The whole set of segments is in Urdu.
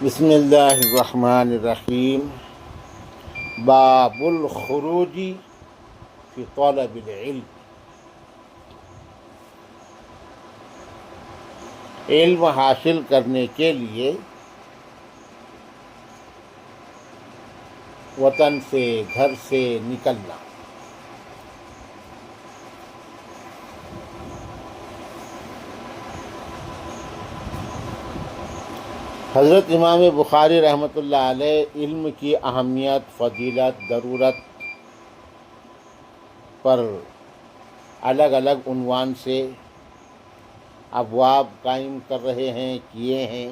بسم اللہ الرحمن الرحیم۔ باب الخروج فی طلب العلم۔ علم حاصل کرنے کے لیے وطن سے، گھر سے نکلنا۔ حضرت امام بخاری رحمۃ اللہ علیہ علم کی اہمیت، فضیلت، ضرورت پر الگ الگ عنوان سے ابواب قائم کر رہے ہیں، کیے ہیں،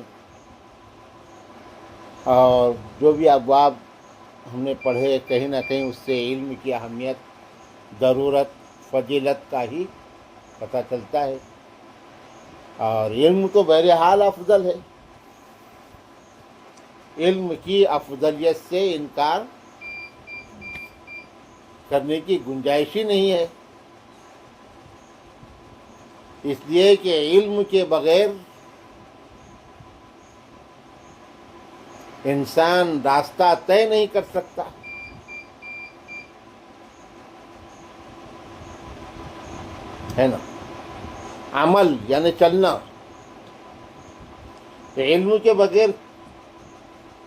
اور جو بھی ابواب ہم نے پڑھے کہیں نہ کہیں اس سے علم کی اہمیت، ضرورت، فضیلت کا ہی پتہ چلتا ہے۔ اور علم تو بہرحال افضل ہے، علم کی افضلیت سے انکار کرنے کی گنجائش ہی نہیں ہے، اس لیے کہ علم کے بغیر انسان راستہ طے نہیں کر سکتا ہے نا۔ عمل یعنی چلنا، علم کے بغیر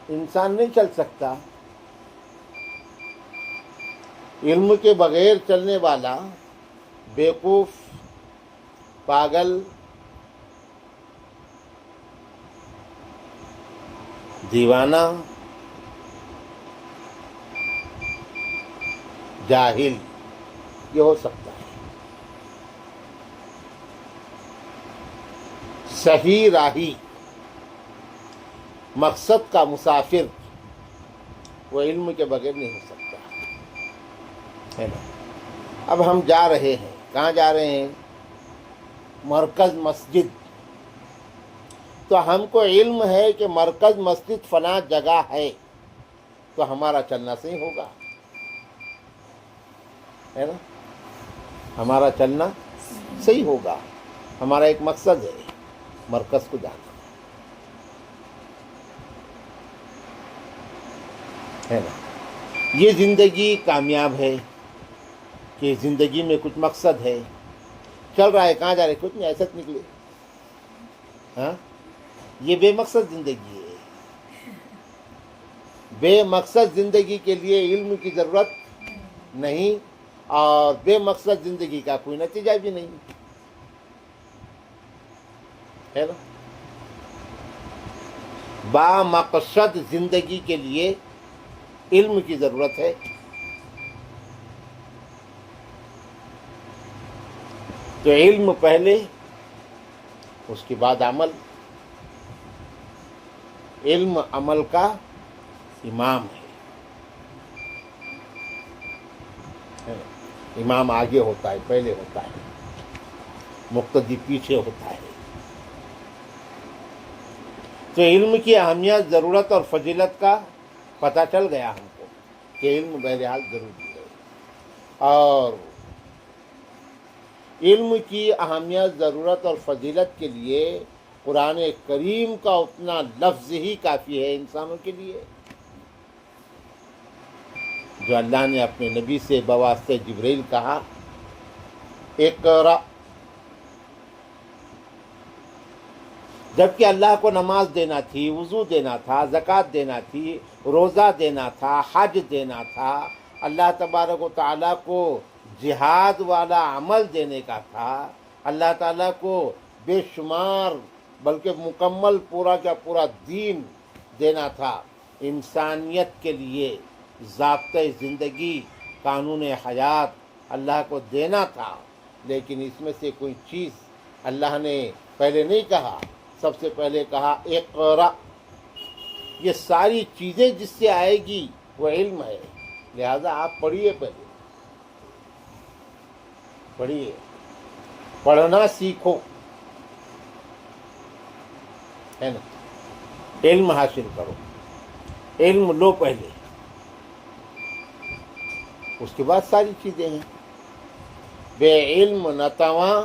انسان نہیں چل سکتا۔ علم کے بغیر چلنے والا بیوقوف، پاگل، دیوانہ، جاہل یہ ہو سکتا ہے۔ صحیح راہی، مقصد کا مسافر وہ علم کے بغیر نہیں ہو سکتا ہے نا۔ اب ہم جا رہے ہیں، کہاں جا رہے ہیں؟ مرکز مسجد۔ تو ہم کو علم ہے کہ مرکز مسجد فلاں جگہ ہے، تو ہمارا چلنا صحیح ہوگا، ہے نا، ہمارا چلنا صحیح ہوگا۔ ہمارا ایک مقصد ہے مرکز کو جانا، ہے نا۔ یہ زندگی کامیاب ہے کہ زندگی میں کچھ مقصد ہے، چل رہا ہے، کہاں جا رہے؟ کچھ نہیں، ایسا نکلے، ہاں، یہ بے مقصد زندگی ہے۔ بے مقصد زندگی کے لیے علم کی ضرورت نہیں، اور بے مقصد زندگی کا کوئی نتیجہ بھی نہیں، ہے نا۔ با مقصد زندگی کے لیے علم کی ضرورت ہے۔ تو علم پہلے، اس کے بعد عمل۔ علم عمل کا امام ہے، امام آگے ہوتا ہے، پہلے ہوتا ہے، مقتدی پیچھے ہوتا ہے۔ تو علم کی اہمیت، ضرورت اور فضیلت کا پتہ چل گیا ہم کو کہ علم بہرحال ضروری ہے۔ اور علم کی اہمیت، ضرورت اور فضیلت کے لیے قرآن کریم کا اتنا لفظ ہی کافی ہے انسانوں کے لیے، جو اللہ نے اپنے نبی سے بواسطہ جبرائیل کہا، اقرأ۔ جبکہ اللہ کو نماز دینا تھی، وضو دینا تھا، زکوٰۃ دینا تھی، روزہ دینا تھا، حج دینا تھا، اللہ تبارک و تعالیٰ کو جہاد والا عمل دینے کا تھا، اللہ تعالیٰ کو بے شمار بلکہ مکمل پورا کا پورا دین دینا تھا، انسانیت کے لیے ضابطۂ زندگی، قانون حیات اللہ کو دینا تھا۔ لیکن اس میں سے کوئی چیز اللہ نے پہلے نہیں کہا، سب سے پہلے کہا اقرأ۔ یہ ساری چیزیں جس سے آئے گی وہ علم ہے، لہذا آپ پڑھیے، پہلے پڑھیے، پڑھنا سیکھو، ہے نا، علم حاصل کرو، علم لو پہلے، اس کے بعد ساری چیزیں ہیں۔ بے علم نتواں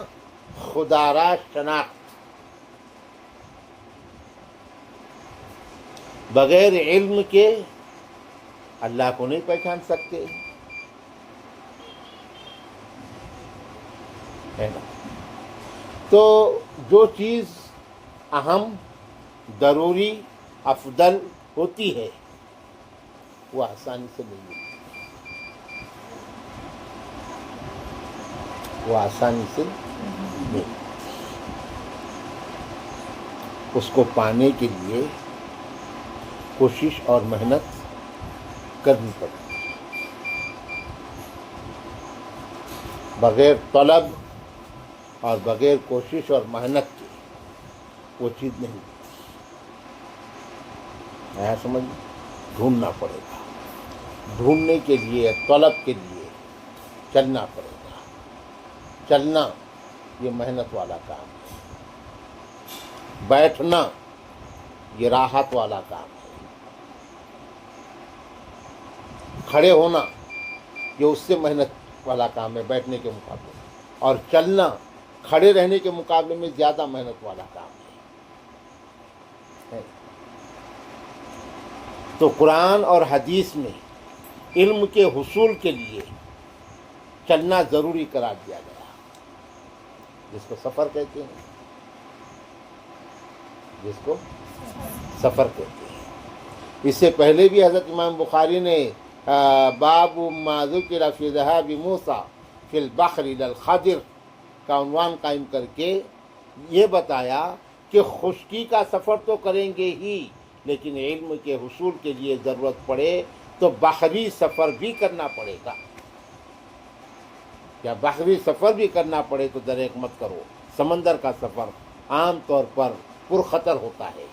خدا را شناخت۔ بغیر علم کے اللہ کو نہیں پہچان سکتے، ہے نا؟ تو جو چیز اہم، ضروری، افضل ہوتی ہے وہ آسانی سے نہیں ملتی، وہ آسانی سے نہیں ملتی۔ اس کو پانے کے لیے کوشش اور محنت کرنی پڑتی ہے۔ بغیر طلب اور بغیر کوشش اور محنت کے وہ چیز نہیں ملتی۔ آیا سمجھ؟ ڈھونڈنا پڑے گا، ڈھونڈنے کے لیے، طلب کے لیے چلنا پڑے گا۔ چلنا یہ محنت والا کام ہے، بیٹھنا یہ راحت والا کام ہے، کھڑے ہونا یہ اس سے محنت والا کام ہے بیٹھنے کے مقابلے میں، اور چلنا کھڑے رہنے کے مقابلے میں زیادہ محنت والا کام ہے۔ تو قرآن اور حدیث میں علم کے حصول کے لیے چلنا ضروری قرار دیا گیا، جس کو سفر کہتے ہیں، جس کو سفر کہتے ہیں۔ اس سے پہلے بھی حضرت امام بخاری نے باب ما ذکر فی ذہاب موسیٰ فی البحر الی الخضر کا عنوان قائم کر کے یہ بتایا کہ خشکی کا سفر تو کریں گے ہی، لیکن علم کے حصول کے لیے ضرورت پڑے تو بحری سفر بھی کرنا پڑے گا۔ یا بحری سفر بھی کرنا پڑے تو دریغ مت کرو۔ سمندر کا سفر عام طور پر پرخطر ہوتا ہے،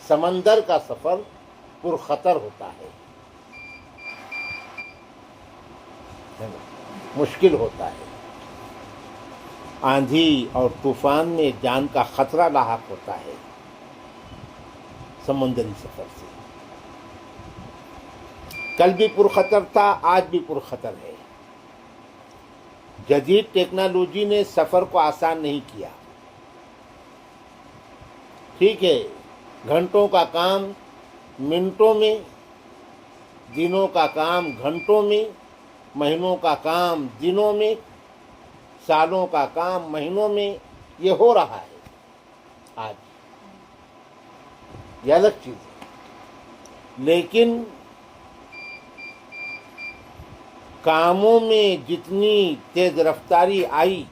سمندر کا سفر پرخطر ہوتا ہے، مشکل ہوتا ہے۔ آندھی اور طوفان میں جان کا خطرہ لاحق ہوتا ہے سمندری سفر سے۔ کل بھی پرخطر تھا، آج بھی پرخطر ہے۔ جدید ٹیکنالوجی نے سفر کو آسان نہیں کیا، ٹھیک ہے، گھنٹوں کا کام منٹوں میں، دنوں کا کام گھنٹوں میں، مہینوں کا کام دنوں میں، سالوں کا کام مہینوں میں، یہ ہو رہا ہے آج، یہ الگ چیز ہے۔ لیکن کاموں میں جتنی تیز رفتاری آئی،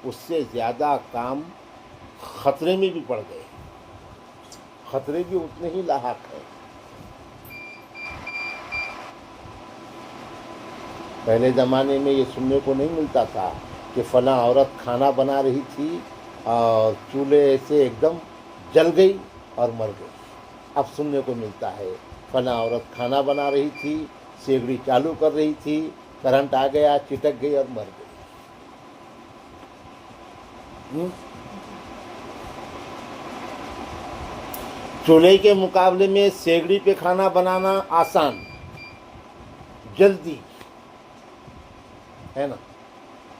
اس سے زیادہ کام خطرے میں بھی پڑ گئے، خطرے بھی اتنے ہی لاحق ہیں۔ پہلے زمانے میں یہ سننے کو نہیں ملتا تھا کہ فلاں عورت کھانا بنا رہی تھی اور چولہے سے ایک دم جل گئی اور مر گئی۔ اب سننے کو ملتا ہے فلاں عورت کھانا بنا رہی تھی، سیگڑی چالو کر رہی تھی، کرنٹ آ گیا، چٹک گئی اور مر گئی۔ چولہے کے مقابلے میں سیگڑی پہ کھانا بنانا آسان، جلدی ہے نا،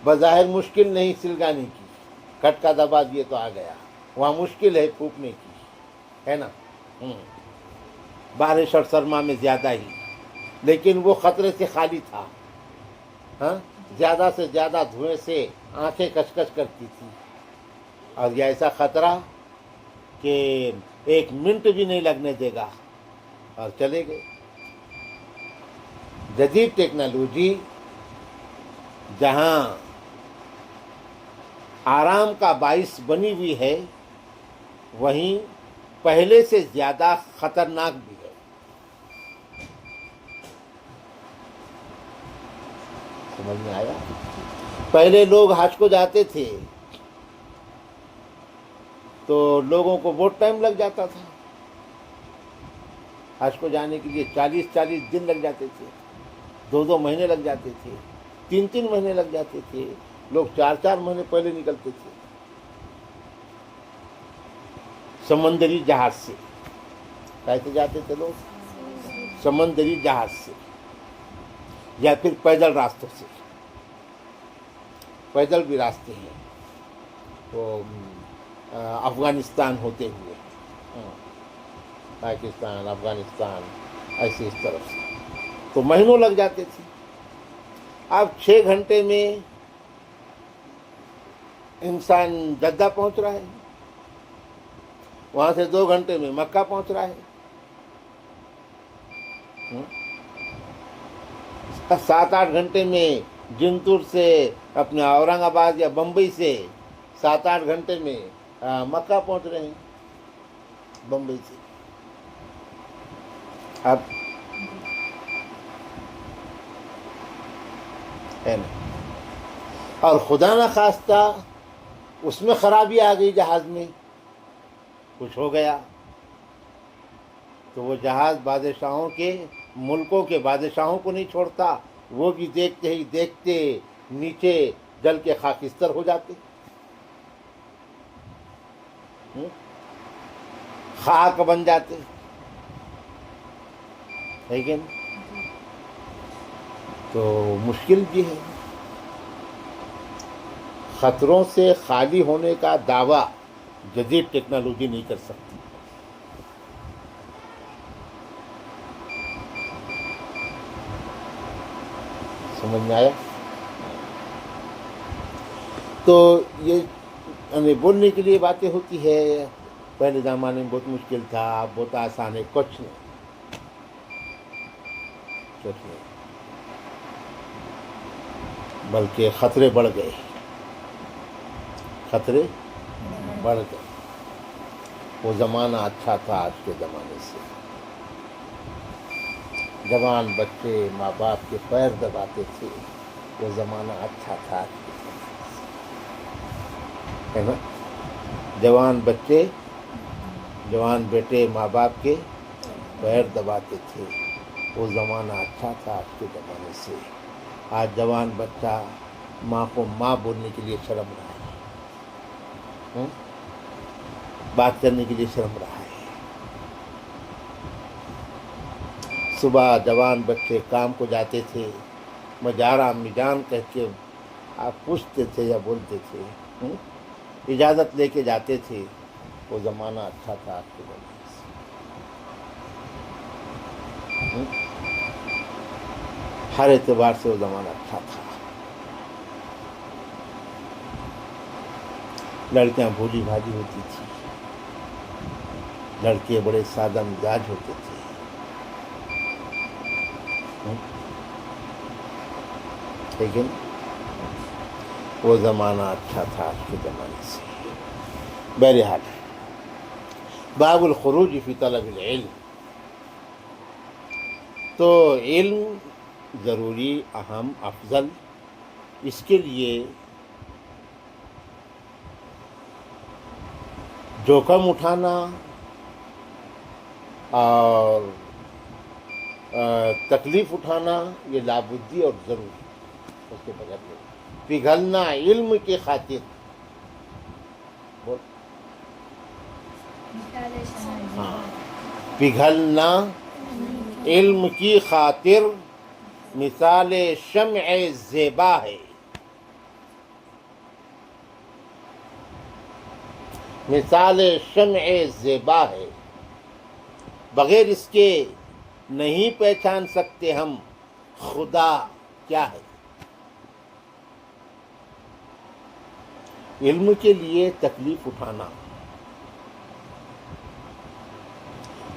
بظاہر مشکل نہیں سلگانے کی، کھٹکا دبا دیے تو آ گیا۔ وہاں مشکل ہے پھونکنے کی، ہے نا، بارش اور سرما میں زیادہ ہی، لیکن وہ خطرے سے خالی تھا۔ ہاں، زیادہ سے زیادہ دھوئیں سے آنکھیں کچ کرتی تھی، اور یہ ایسا خطرہ کہ 1 منٹ بھی نہیں لگنے دے گا، اور چلے گئے۔ جدید ٹیکنالوجی جہاں آرام کا باعث بنی ہوئی ہے، وہیں پہلے سے زیادہ خطرناک بھی ہے۔ سمجھ میں آیا؟ پہلے لوگ حج کو جاتے تھے تو لوگوں کو بہت ٹائم لگ جاتا تھا، حج کو جانے کے لیے 40 دن لگ جاتے تھے، 2 مہینے لگ جاتے تھے، 3 مہینے لگ جاتے تھے، لوگ 4 مہینے پہلے نکلتے تھے سمندری جہاز سے۔ کیسے جاتے تھے لوگ؟ سمندری جہاز سے، یا پھر پیدل راستوں سے۔ پیدل بھی راستے ہیں، وہ افغانستان ہوتے ہوئے پاکستان، افغانستان، ایسے اس طرف سے تو مہینوں لگ جاتے تھے. اب 6 گھنٹے میں انسان جدہ پہنچ رہا ہے، وہاں سے 2 گھنٹے میں مکہ پہنچ رہا ہے. 7-8 گھنٹے میں جنتور سے اپنے اورنگ آباد یا بمبئی سے 7-8 گھنٹے میں مکہ پہنچ رہے ہیں بمبئی سے. اب ہے نا، اور خدا نہ خواستہ اس میں خرابی آ گئی، جہاز میں کچھ ہو گیا تو وہ جہاز بادشاہوں کے ملکوں کے بادشاہوں کو نہیں چھوڑتا، وہ بھی دیکھتے ہی دیکھتے نیچے جل کے خاکستر ہو جاتے، خاک بن جاتے. لیکن تو مشکل بھی ہے. خطروں سے خالی ہونے کا دعویٰ جدید ٹیکنالوجی نہیں کر سکتی. سمجھ میں آیا؟ تو یہ بولنے کے لیے باتیں ہوتی ہے. پہلے زمانے میں بہت مشکل تھا، اب بہت آسان ہے. کچھ نہیں، بلکہ خطرے بڑھ گئے، خطرے بڑھ گئے. وہ زمانہ اچھا تھا آج کے زمانے سے. جوان بچے ماں باپ کے پیر دباتے تھے، وہ زمانہ اچھا تھا آج کے زمانے سے، ہے نا. جوان بچے، جوان بیٹے ماں باپ کے پیر دباتے تھے، وہ زمانہ اچھا تھا آج کے زمانے سے. آج جوان بچہ ماں کو ماں بولنے کے لیے شرم رہا ہے، بات کرنے کے لیے شرم رہا ہے. صبح جوان بچے کام کو جاتے تھے، میں جا رہا امی جان کہہ کے آپ پوچھتے تھے یا بولتے تھے، اجازت لے کے جاتے تھے. وہ زمانہ اچھا تھا آپ کے زمانے سے. ہر اعتبار سے وہ زمانہ اچھا تھا. لڑکیاں بھولی بھالی ہوتی تھی، لڑکے بڑے سادہ مزاج ہوتے تھے. لیکن وہ زمانہ اچھا تھا آج کے زمانے سے. بہرحال باب الخروج فی طلب العلم. تو علم ضروری، اہم، افضل. اس کے لیے جوخم اٹھانا اور تکلیف اٹھانا یہ لابدی اور ضروری، اس کے بغیر نہیں. پگھلنا علم کی خاطر، ہاں، پگھلنا علم کی خاطر مثال شمع زیبا ہے. مثال شمع زیبا ہے، بغیر اس کے نہیں پہچان سکتے ہم خدا کیا ہے. علم کے لیے تکلیف اٹھانا،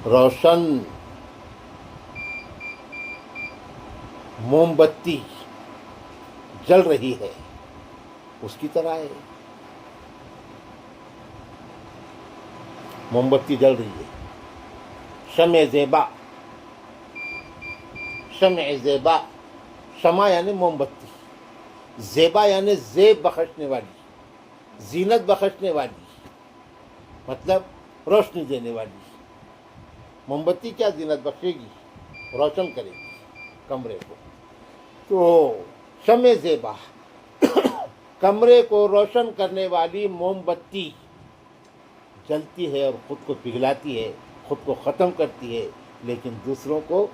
روشن موم بتی جل رہی ہے اس کی طرح ہے. موم بتی جل رہی ہے، شمع زیبا. شمع زیبا، شمع یعنی موم بتی، زیبا یعنی زیب بخشنے والی، زینت بخشنے والی، مطلب روشنی دینے والی. موم بتی کیا زینت بخشے گی؟ روشن کرے گی کمرے کو. تو شمع زیبا، کمرے کو روشن کرنے والی موم بتی جلتی ہے اور خود کو پگھلاتی ہے، خود کو ختم کرتی ہے، لیکن دوسروں کو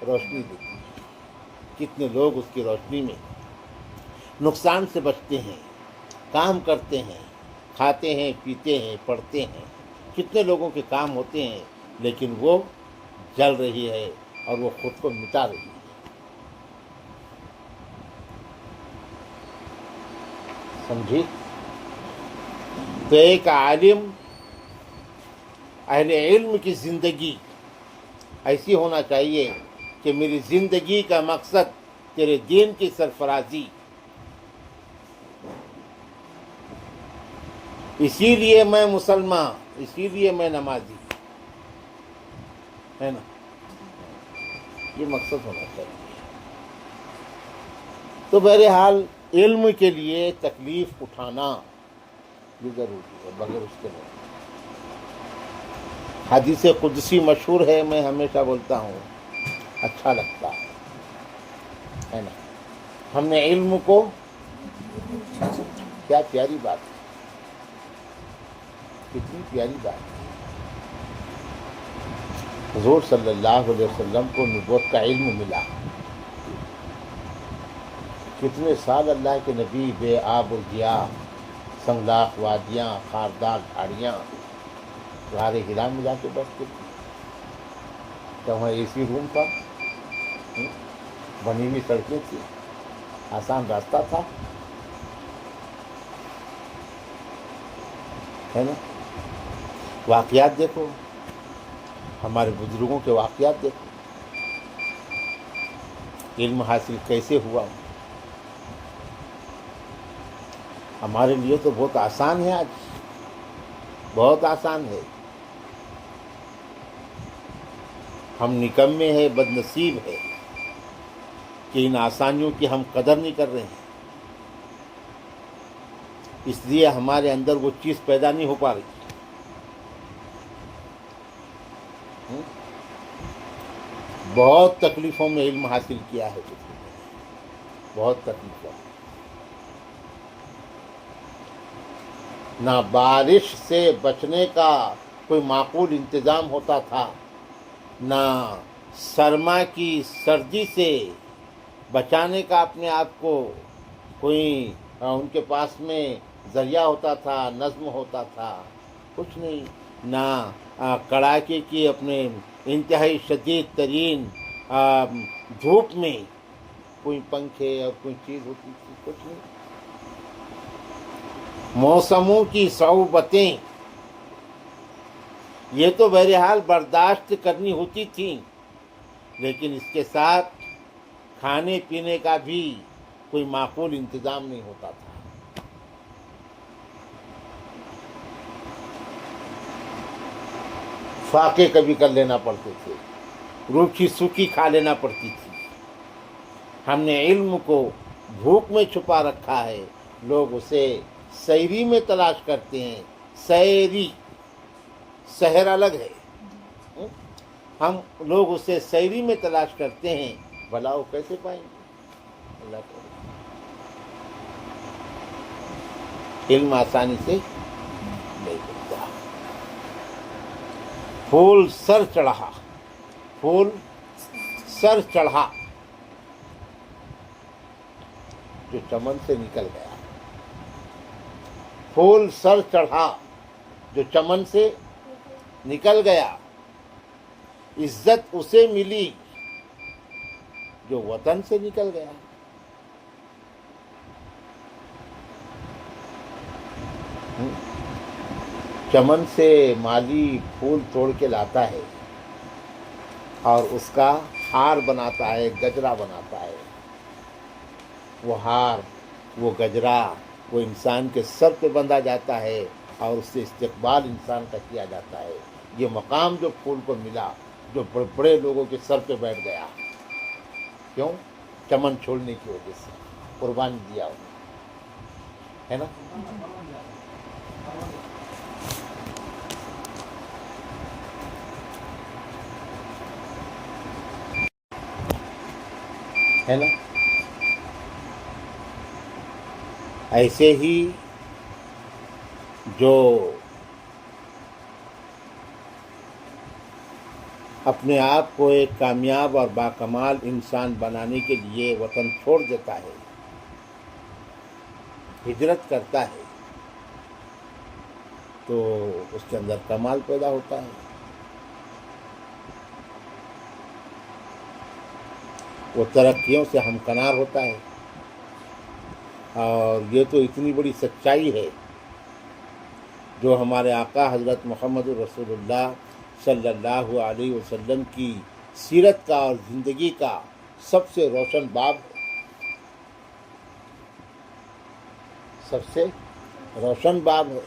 روشنی دیتی ہے. کتنے لوگ اس کی روشنی میں نقصان سے بچتے ہیں، کام کرتے ہیں، کھاتے ہیں، پیتے ہیں، پڑھتے ہیں، کتنے لوگوں کے کام ہوتے ہیں لیکن وہ جل رہی ہے اور وہ خود کو مٹا رہی ہے. سمجھی؟ تو ایک عالم اہل علم کی زندگی ایسی ہونا چاہیے کہ میری زندگی کا مقصد تیرے دین کی سرفرازی. اسی لیے میں مسلمان, اسی لیے میں نمازی, ہے نا؟ یہ مقصد ہونا چاہیے. تو بہرحال علم کے لیے تکلیف اٹھانا یہ ضروری ہے, بغیر اس کے نہیں. حدیث قدسی مشہور ہے, میں ہمیشہ بولتا ہوں, اچھا لگتا ہے نا. ہم نے علم کو, کیا پیاری بات ہے, کتنی پیاری بات ہے. حضور صلی اللہ علیہ وسلم کو نبوت کا علم ملا. کتنے سال اللہ کے نبی بے آب و گیا, سنگلاخ وادیاں, خاردار جھاڑیاں, غار ہرا میں جا کے بیٹھتے تھے. کیا وہاں اے سی روم تھا؟ بنی ہوئی سڑکیں تھیں, آسان راستہ تھا, ہے نا؟ واقعات دیکھو, ہمارے بزرگوں کے واقعات دیکھو, علم حاصل کیسے ہوا. ہمارے لیے تو بہت آسان ہے آج, بہت آسان ہے. ہم نکمے ہیں, بد نصیب ہے کہ ان آسانیوں کی ہم قدر نہیں کر رہے ہیں. اس لیے ہمارے اندر وہ چیز پیدا نہیں ہو پا رہی. بہت تکلیفوں میں علم حاصل کیا ہے, بہت تکلیفوں میں. نہ بارش سے بچنے کا کوئی معقول انتظام ہوتا تھا, نہ سرما کی سردی سے بچانے کا اپنے آپ کو کوئی ان کے پاس میں ذریعہ ہوتا تھا, نظم ہوتا تھا, کچھ نہیں. نہ کڑاکے کی اپنے انتہائی شدید ترین دھوپ میں کوئی پنکھے اور کوئی چیز ہوتی تھی, کچھ نہیں. موسموں کی صعوبتیں یہ تو بہرحال برداشت کرنی ہوتی تھیں, لیکن اس کے ساتھ کھانے پینے کا بھی کوئی معقول انتظام نہیں ہوتا تھا. فاقے کبھی کر لینا پڑتے تھے, روکھی سوکھی کھا لینا پڑتی تھی. ہم نے علم کو بھوک میں چھپا رکھا ہے, لوگ اسے سحری میں تلاش کرتے ہیں. سحری, سحر الگ ہے, ہم لوگ اسے سحری میں تلاش کرتے ہیں, بھلا وہ کیسے پائیں گے؟ اللہ کو علم آسانی سے نہیں ملتا. پھول سر چڑھا, پھول سر چڑھا جو چمن سے نکل گیا. پھول سر چڑھا جو چمن سے نکل گیا. عزت اسے ملی جو وطن سے نکل گیا. چمن سے مالی پھول توڑ کے لاتا ہے اور اس کا ہار بناتا ہے, گجرا بناتا ہے. وہ ہار, وہ گجرا, وہ انسان کے سر پہ بندھا جاتا ہے اور اس سے استقبال انسان کا کیا جاتا ہے. یہ مقام جو پھول کو ملا, جو بڑے بڑے لوگوں کے سر پہ بیٹھ گیا, کیوں؟ چمن چھوڑنے کی وجہ سے قربانی دیا انہوں نے, ہے نا؟ ہے نا؟ ایسے ہی جو اپنے آپ کو ایک کامیاب اور باکمال انسان بنانے کے لیے وطن چھوڑ دیتا ہے, ہجرت کرتا ہے, تو اس کے اندر کمال پیدا ہوتا ہے. وہ ترقیوں سے ہمکنار ہوتا ہے. اور یہ تو اتنی بڑی سچائی ہے جو ہمارے آقا حضرت محمد رسول اللہ صلی اللہ علیہ وسلم کی سیرت کا اور زندگی کا سب سے روشن باب ہے. سب سے روشن باب ہے.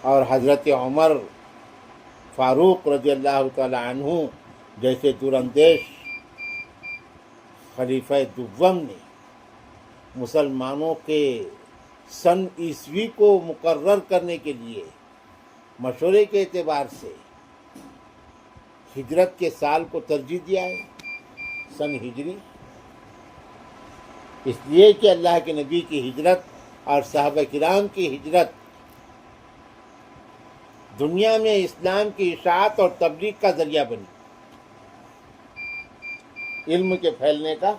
اور حضرت عمر فاروق رضی اللہ تعالی عنہ جیسے دراندیش خلیفہ دوم نے مسلمانوں کے سن عیسوی کو مقرر کرنے کے لیے مشورے کے اعتبار سے ہجرت کے سال کو ترجیح دیا ہے، سن ہجری، اس لیے کہ اللہ کے نبی کی ہجرت اور صحابہ کرام کی ہجرت دنیا میں اسلام کی اشاعت اور تبلیغ کا ذریعہ بنی، علم کے پھیلنے کا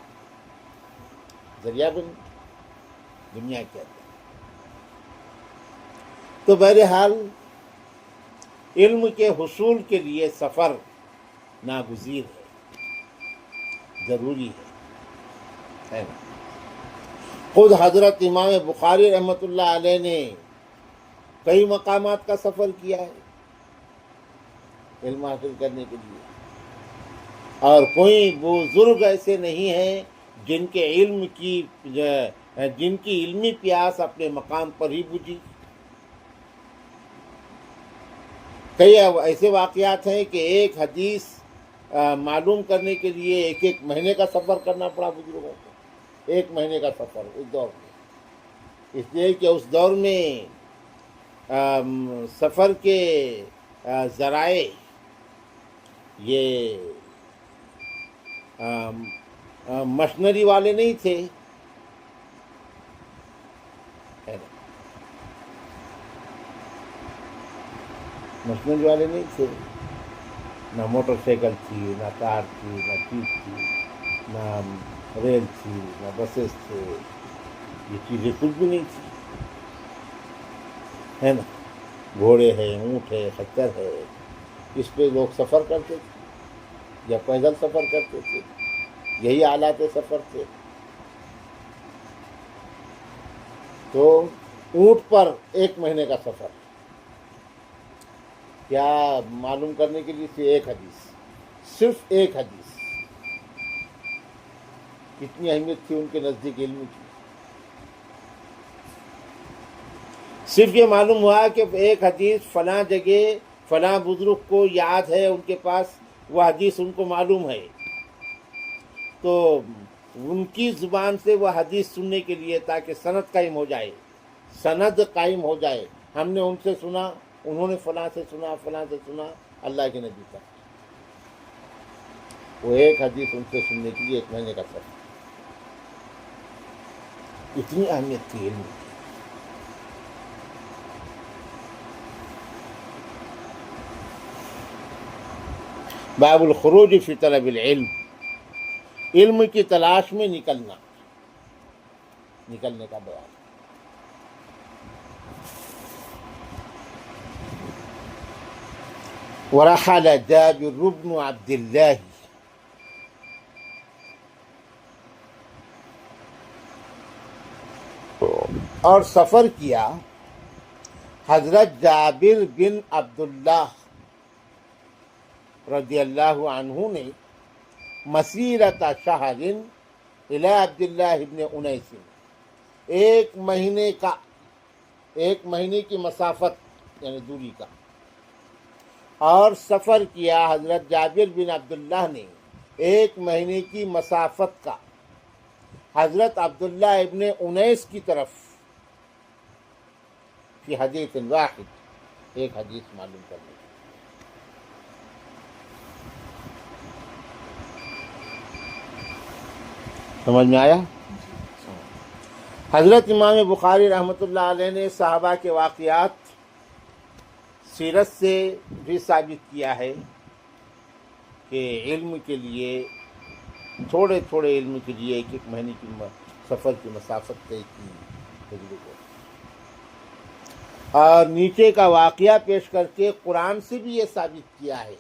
ذریعہ بنی دنیا کے اندر. تو بہرحال علم کے حصول کے لیے سفر ناگزیر ہے، ضروری ہے نا. خود حضرت امام بخاری رحمۃ اللہ علیہ نے کئی مقامات کا سفر کیا ہے علم حاصل کرنے کے لیے، اور کوئی بزرگ ایسے نہیں ہیں جن کی علمی پیاس اپنے مقام پر ہی بجھی. کئی ایسے واقعات ہیں کہ ایک حدیث معلوم کرنے کے لیے ایک مہینے کا سفر کرنا پڑا بزرگوں کو، 1 مہینے کا سفر اس دور میں، اس لیے کہ اس دور میں سفر کے ذرائع یہ مشنری والے نہیں تھے، مشنری والے نہیں تھے، نہ موٹر سائیکل تھی، نہ کار تھی، نہ جیپ تھی، نہ ریل تھی، نہ بسیز تھے، یہ چیزیں کچھ بھی نہیں تھی، ہے نا. گھوڑے ہے، اونٹ ہے، خچر ہے، اس پہ لوگ سفر کرتے تھے یا پیدل سفر کرتے تھے، یہی آلات سفر تھے. تو اونٹ پر 1 مہینے کا سفر کیا معلوم کرنے کے لیے تھی؟ ایک حدیث، صرف ایک حدیث. کتنی اہمیت تھی ان کے نزدیک علم کی. صرف یہ معلوم ہوا کہ ایک حدیث فلاں جگہ فلاں بزرگ کو یاد ہے، ان کے پاس وہ حدیث ان کو معلوم ہے، تو ان کی زبان سے وہ حدیث سننے کے لیے تاکہ سند قائم ہو جائے، سند قائم ہو جائے. ہم نے ان سے سنا، انہوں نے فلاں سے سنا، فلاں سے سنا، اللہ کے نبی تک. وہ ایک حدیث ان سے سننے کے لیے 1 مہینے کا سفر. اتنی اہمیت تھی علم کی. باب الخروج فی طلب العلم، علم کی تلاش میں نکلنے کا بیان. ورحل جابر بن عبد اللہ، اور سفر کیا حضرت جابر بن عبداللہ رضی اللہ عنہ نے مسیرت شہر الی عبداللہ ابن انیس، 1 مہینے کی مسافت یعنی دوری کا، اور سفر کیا حضرت جابر بن عبداللہ نے 1 مہینے کی مسافت کا حضرت عبداللہ ابن انیس کی طرف، فی حدیث واحد، ایک حدیث معلوم کرنے کی. سمجھ میں آیا؟ حضرت امام بخاری رحمۃ اللہ علیہ نے صحابہ کے واقعات سیرت سے بھی ثابت کیا ہے کہ علم کے لیے تھوڑے علم کے لیے 1 مہینے کی سفر کی مسافت طے کی تجربے کو. اور نیچے کا واقعہ پیش کر کے قرآن سے بھی یہ ثابت کیا ہے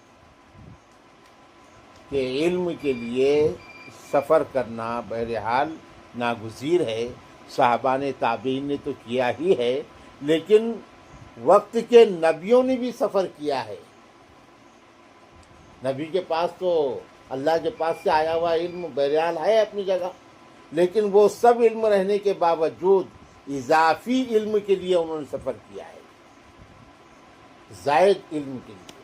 کہ علم کے لیے سفر کرنا بہرحال ناگزیر ہے. صحابہ تابعین نے تو کیا ہی ہے، لیکن وقت کے نبیوں نے بھی سفر کیا ہے. نبی کے پاس تو اللہ کے پاس سے آیا ہوا علم بہرحال ہے اپنی جگہ، لیکن وہ سب علم رہنے کے باوجود اضافی علم کے لیے انہوں نے سفر کیا ہے، زائد علم کے لیے.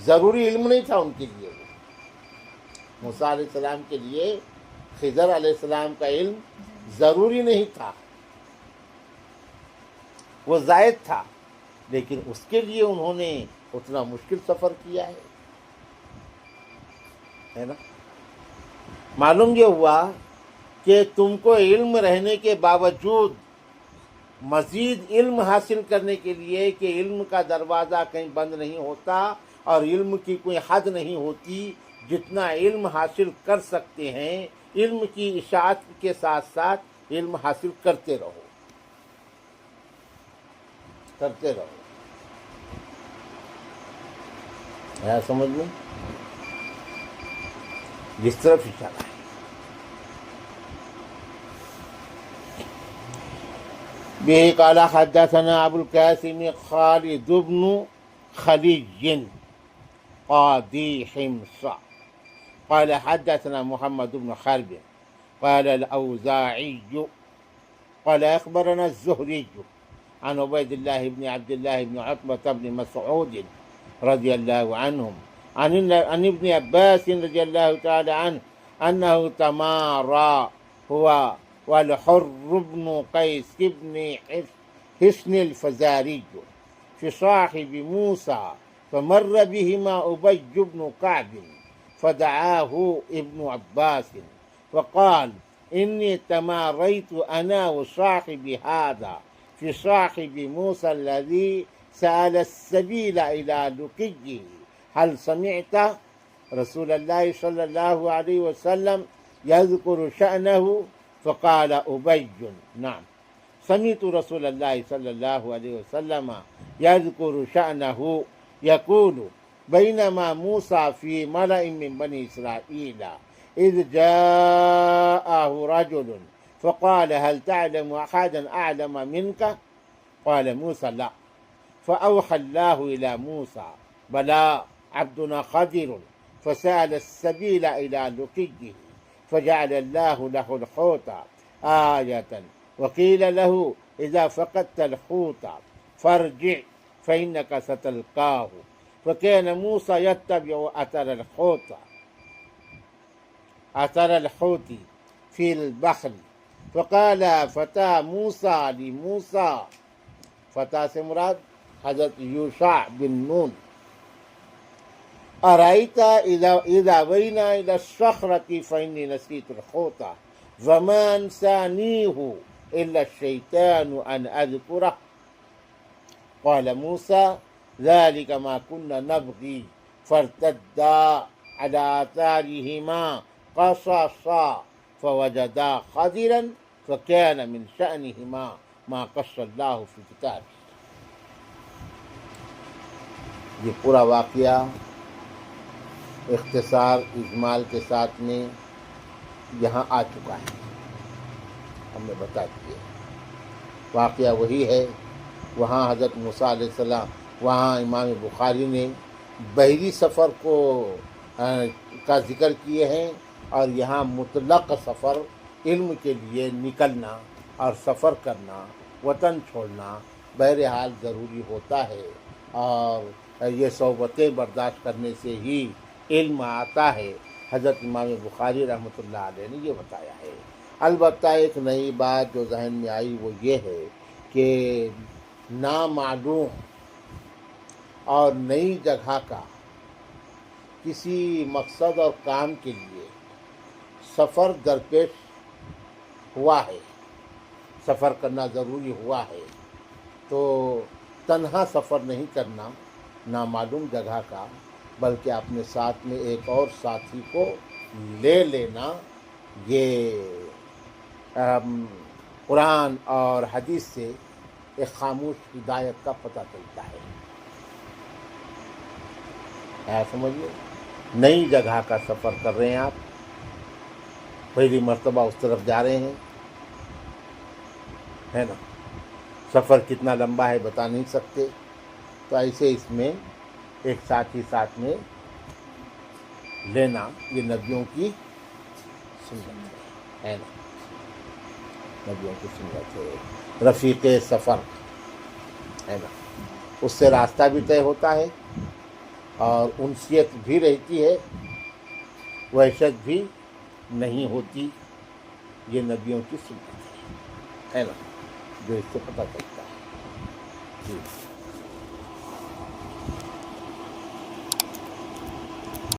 ضروری علم نہیں تھا ان کے لیے. موسیٰ علیہ السلام کے لیے خضر علیہ السلام کا علم ضروری نہیں تھا، وہ زائد تھا، لیکن اس کے لیے انہوں نے اتنا مشکل سفر کیا ہے نا. معلوم یہ ہوا کہ تم کو علم رہنے کے باوجود مزید علم حاصل کرنے کے لیے کہ علم کا دروازہ کہیں بند نہیں ہوتا اور علم کی کوئی حد نہیں ہوتی. جتنا علم حاصل کر سکتے ہیں علم کی اشاعت کے ساتھ ساتھ علم حاصل کرتے رہو. سمجھ میں جس طرف اشارہ ہے. به قال حدثنا ابو القاسم خالد بن خليج قاضي حمص قال حدثنا محمد بن حرب قال الأوزاعي قال أخبرنا الزهري عن عبيد الله بن عبد الله بن عتبة بن مسعود رضي الله عنهم عن ابن عباس رضي الله تعالى عنه أنه تمارى هو والحر بن قيس بن حسن الفزاري في صاحب موسى فمر بهما أبي بن كعب فدعاه ابن عباس وقال إني تماريت أنا وصاحب هذا في صاحب موسى الذي سأل السبيل إلى لقيه هل سمعت رسول الله صلى الله عليه وسلم يذكر شأنه فقال أبي نعم سمعت رسول الله صلى الله عليه وسلم يذكر شأنه يقول بينما موسى في ملأ من بني إسرائيل إذ جاءه رجل فقال هل تعلم أحدا أعلم منك قال موسى لا فأوحى الله إلى موسى بلى عبدنا خضر فسأل السبيل إلى لقيه فجعل الله له الحوت آية وقيل له إذا فقدت الحوت فارجع فإنك ستلقاه فكان موسى يتبع أثر الحوت في البحر فقال فتى موسى لموسى فتى سے مراد حضرت یوشع بن نون أرأيت إذا وينا إلى الصخرة فإني نسيت الحوت وما أنسانيه إلا الشيطان أن أذكره قال موسى ذلك ما كنا نبغي فارتدا على آثارهما قصصا فوجدا خضرا فكان من شأنهما ما قص الله في كتابه. یہ پورا واقعہ اختصار اجمال کے ساتھ میں یہاں آ چکا ہے، ہم نے بتا دیا. واقعہ وہی ہے. وہاں حضرت موسیٰ علیہ السلام، وہاں امام بخاری نے بحری سفر کا ذکر کیے ہیں، اور یہاں مطلق سفر علم کے لیے نکلنا اور سفر کرنا، وطن چھوڑنا بہرحال ضروری ہوتا ہے، اور یہ صحبتیں برداشت کرنے سے ہی علم آتا ہے. حضرت امام بخاری رحمۃ اللہ علیہ نے یہ بتایا ہے. البتہ ایک نئی بات جو ذہن میں آئی وہ یہ ہے کہ نامعلوم اور نئی جگہ کا کسی مقصد اور کام کے لیے سفر درپیش ہوا ہے، سفر کرنا ضروری ہوا ہے، تو تنہا سفر نہیں کرنا نامعلوم جگہ کا، بلکہ اپنے ساتھ میں ایک اور ساتھی کو لے لینا. یہ قرآن اور حدیث سے ایک خاموش ہدایت کا پتہ چلتا ہے سمجھیے. نئی جگہ کا سفر کر رہے ہیں آپ، پہلی مرتبہ اس طرف جا رہے ہیں، ہے نا. سفر کتنا لمبا ہے بتا نہیں سکتے، تو ایسے اس میں ایک ساتھی ساتھ میں لینا یہ نبیوں کی سنت ہے نا. نبیوں کی سنت ہے. رفیق سفر ہے نا، اس سے راستہ بھی طے ہوتا ہے اور انسیت بھی رہتی ہے، وحشت بھی نہیں ہوتی. یہ نبیوں کی سنت ہے نا، جو اس سے پتہ چلتا ہے. جی